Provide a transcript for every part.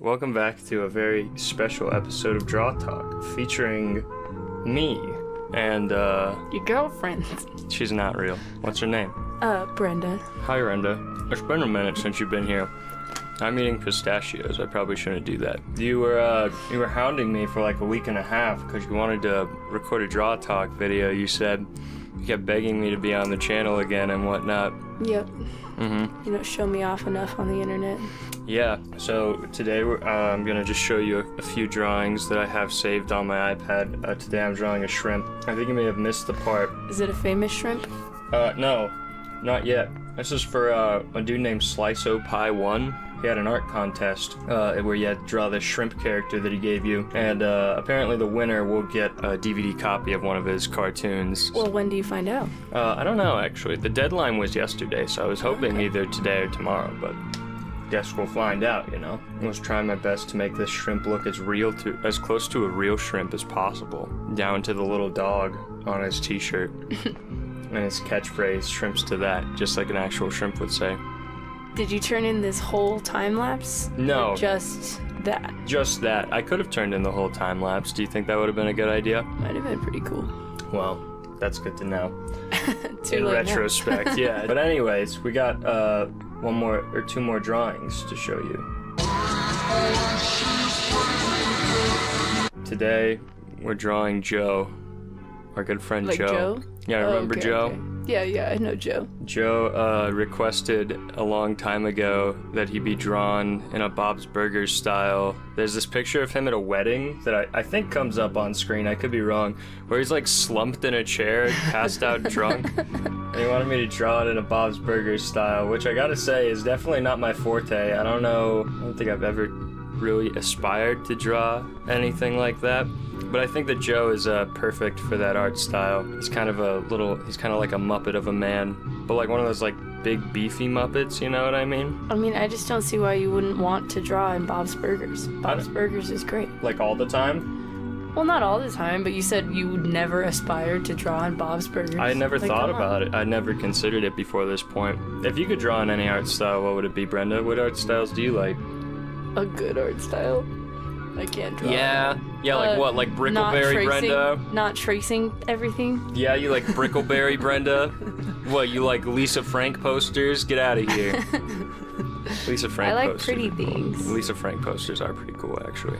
welcome back to a very special episode of Draw Talk featuring me and your girlfriend. She's not real. What's her name? Brenda. Hi, Brenda. It's been a minute since you've been here. I'm eating pistachios. I probably shouldn't do that. You were hounding me for like a week and a half because you wanted to record a Draw Talk video. You said you kept begging me to be on the channel again and whatnot. Yep. You don't show me off enough on the internet. Yeah, so today I'm going to just show you a few drawings that I have saved on my iPad. Today I'm drawing a shrimp. I think you may have missed the part. Is it a famous shrimp? No, not yet. This is for a dude named Slice-O-Pie1. He had an art contest where you had to draw this shrimp character that he gave you, and apparently the winner will get a DVD copy of one of his cartoons. Well, when do you find out? I don't know, actually. The deadline was yesterday, so I was hoping either today or tomorrow, but guess we'll find out, you know? I was trying my best to make this shrimp look as as close to a real shrimp as possible, down to the little dog on his t-shirt. And his catchphrase, shrimps to that, just like an actual shrimp would say. Did you turn in this whole time lapse? No. Or just that? Just that. I could have turned in the whole time lapse. Do you think that would have been a good idea? Might have been pretty cool. Well, that's good to know. Too in late retrospect, now. Yeah. But anyways, we got two more drawings to show you. Today, we're drawing Joe. Our good friend like Joe. Yeah, remember Joe? Okay. Yeah, I know Joe. Joe requested a long time ago that he be drawn in a Bob's Burgers style. There's this picture of him at a wedding that I think comes up on screen, I could be wrong, where he's like slumped in a chair, passed out drunk. And he wanted me to draw it in a Bob's Burgers style, which I gotta say is definitely not my forte. I don't think I've ever really aspired to draw anything like that. But I think that Joe is perfect for that art style. He's kind of like a Muppet of a man, but like one of those like big beefy Muppets, you know what I mean? I mean, I just don't see why you wouldn't want to draw in Bob's Burgers. Bob's Burgers is great. Like all the time? Well, not all the time, but you said you would never aspire to draw in Bob's Burgers. I never thought about it. I never considered it before this point. If you could draw in any art style, what would it be, Brenda? What art styles do you like? A good art style? I can't draw. Yeah, like what? Like Brickleberry Brenda? Not tracing everything. Yeah, you like Brickleberry Brenda? What, you like Lisa Frank posters? Get out of here. Lisa Frank posters. I like pretty things. Lisa Frank posters are pretty cool, actually.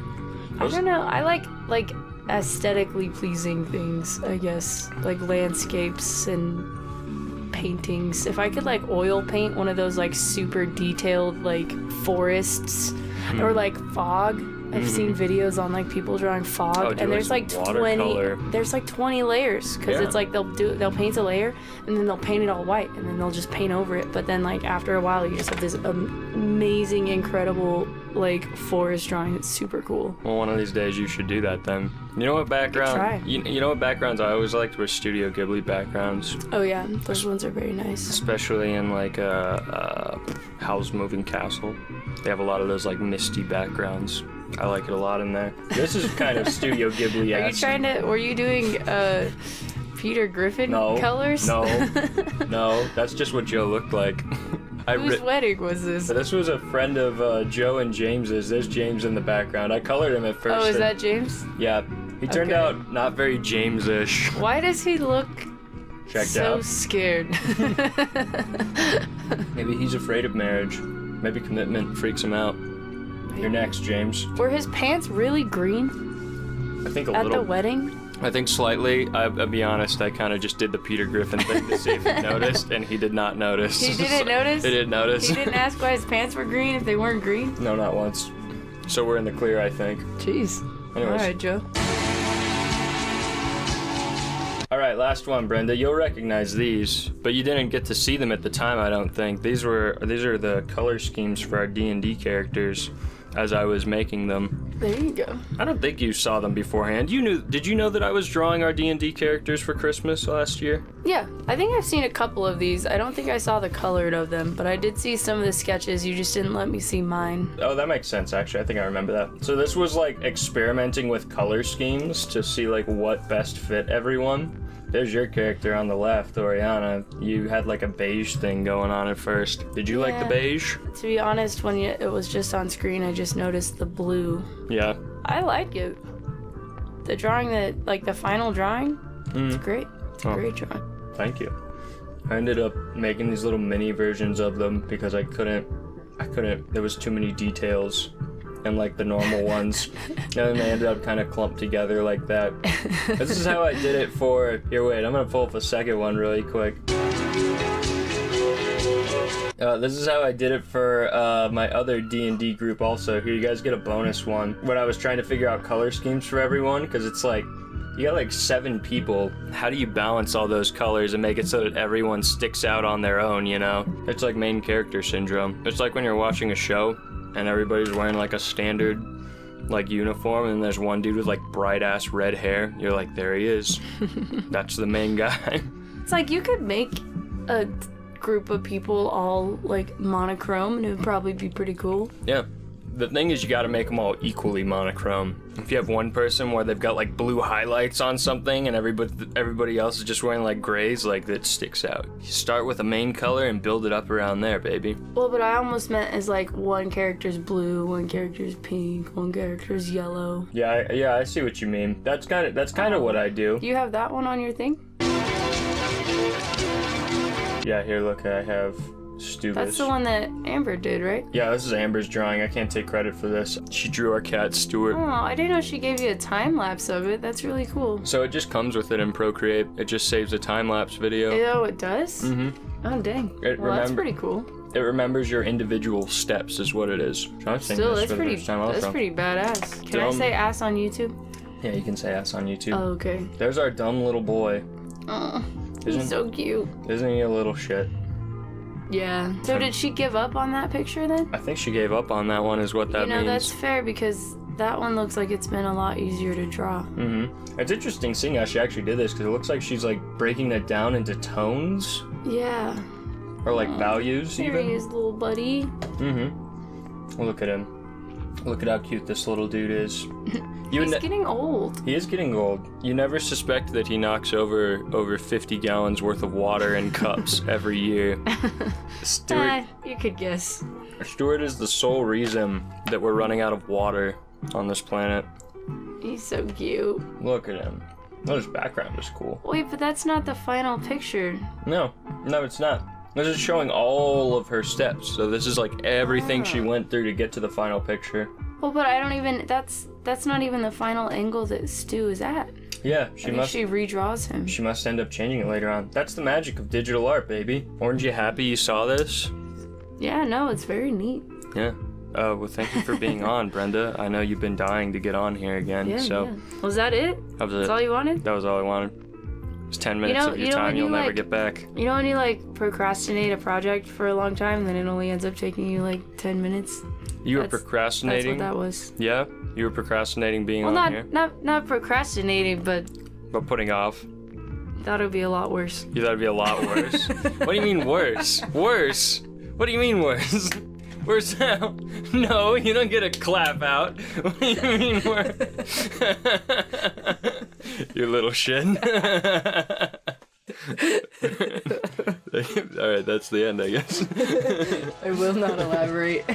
I don't know. I like aesthetically pleasing things, I guess. Like landscapes and paintings. If I could like oil paint one of those like super detailed like forests or like fog. I've seen videos on like people drawing fog, and there's like 20 layers because it's like they'll paint a layer and then they'll paint it all white and then they'll just paint over it. But then like after a while, you just have this amazing, incredible like forest drawing. It's super cool. Well, one of these days you should do that then. You know what background? You know what backgrounds I always liked were Studio Ghibli backgrounds. Oh yeah, those ones are very nice. Especially in like Howl's Moving Castle, they have a lot of those like misty backgrounds. I like it a lot in there. This is kind of Studio Ghibli-esque. Were you doing Peter Griffin colors? No, that's just what Joe looked like. Whose wedding was this? This was a friend of Joe and James's. There's James in the background. I colored him at first. Oh, is that James? Yeah. He turned out not very James-ish. Why does he look so out. Scared? Maybe he's afraid of marriage. Maybe commitment freaks him out. You're next, James. Were his pants really green? I think a little. At the wedding? I think slightly. I'll be honest, I kind of just did the Peter Griffin thing to see if he noticed, and he did not notice. He didn't notice? He didn't notice. He didn't ask why his pants were green if they weren't green? No, not once. So we're in the clear, I think. Jeez. Anyways. All right, Joe. All right, last one, Brenda. You'll recognize these, but you didn't get to see them at the time, I don't think. These are the color schemes for our D&D characters as I was making them. There you go. I don't think you saw them beforehand. Did you know that I was drawing our D&D characters for Christmas last year? Yeah, I think I've seen a couple of these. I don't think I saw the colored of them, but I did see some of the sketches. You just didn't let me see mine. Oh, that makes sense, actually. I think I remember that. So this was like experimenting with color schemes to see like what best fit everyone. There's your character on the left, Oriana. You had like a beige thing going on at first. Did you like the beige? To be honest, when it was just on screen, I just noticed the blue. Yeah. I like it. The drawing the final drawing, it's great. It's a great drawing. Thank you. I ended up making these little mini versions of them because I couldn't, there was too many details and like the normal ones. And then they ended up kind of clumped together like that. This is how I did it for, here wait, I'm gonna pull up a second one really quick. This is how I did it for my other D&D group also. Here, you guys get a bonus one. When I was trying to figure out color schemes for everyone, because it's like, you got like 7 people. How do you balance all those colors and make it so that everyone sticks out on their own, you know? It's like main character syndrome. It's like when you're watching a show and everybody's wearing like a standard like uniform and there's one dude with like bright ass red hair. You're like, there he is. That's the main guy. It's like you could make a group of people all like monochrome and it would probably be pretty cool. Yeah. The thing is, you gotta make them all equally monochrome. If you have one person where they've got like blue highlights on something and everybody else is just wearing like grays, like that sticks out. You start with a main color and build it up around there, baby. Well, but I almost meant as like one character's blue, one character's pink, one character's yellow. Yeah, I see what you mean. That's kind of what I do. Do you have that one on your thing? Yeah, here, look, I have Stubis. That's the one that Amber did, right? Yeah, this is Amber's drawing. I can't take credit for this. She drew our cat, Stuart. Oh, I didn't know she gave you a time lapse of it. That's really cool. So it just comes with it in Procreate. It just saves a time lapse video. Oh, it does? Mm-hmm. Oh, dang. That's pretty cool. It remembers your individual steps, is what it is. Still, that's pretty badass. Can I say ass on YouTube? Yeah, you can say ass on YouTube. Oh, okay. There's our dumb little boy. Oh, he's so cute. Isn't he a little shit? Yeah. So did she give up on that picture then? I think she gave up on that one, is what that means. That's fair because that one looks like it's been a lot easier to draw. Mm-hmm. It's interesting seeing how she actually did this because it looks like she's like breaking it down into tones. Yeah. Or like values even. There he is, little buddy. Mm-hmm. Look at him. Look at how cute this little dude is. He's getting old. He is getting old. You never suspect that he knocks over 50 gallons worth of water in cups every year. Stuart, you could guess. Stuart is the sole reason that we're running out of water on this planet. He's so cute. Look at him. Oh, his background is cool. Wait, but that's not the final picture. No, it's not. This is showing all of her steps. So this is like everything she went through to get to the final picture. Well, but I don't even, that's not even the final angle that Stu is at. Yeah, she redraws him. She must end up changing it later on. That's the magic of digital art, baby. Weren't you happy you saw this? Yeah, no, it's very neat. Yeah. Well, thank you for being on, Brenda. I know you've been dying to get on here again. Yeah. Was that it? That was it. That's all you wanted? That was all I wanted. It's 10 minutes of your time you'll never get back. You know when you like procrastinate a project for a long time and then it only ends up taking you like 10 minutes? You were procrastinating? That's what that was. Yeah? You were procrastinating being on here? Not procrastinating, but putting off? Thought it would be a lot worse. You thought it'd be a lot worse? What do you mean worse? Worse? What do you mean worse? Worse how? No, you don't get a clap out. What do you mean worse? You little shit. Alright, that's the end, I guess. I will not elaborate.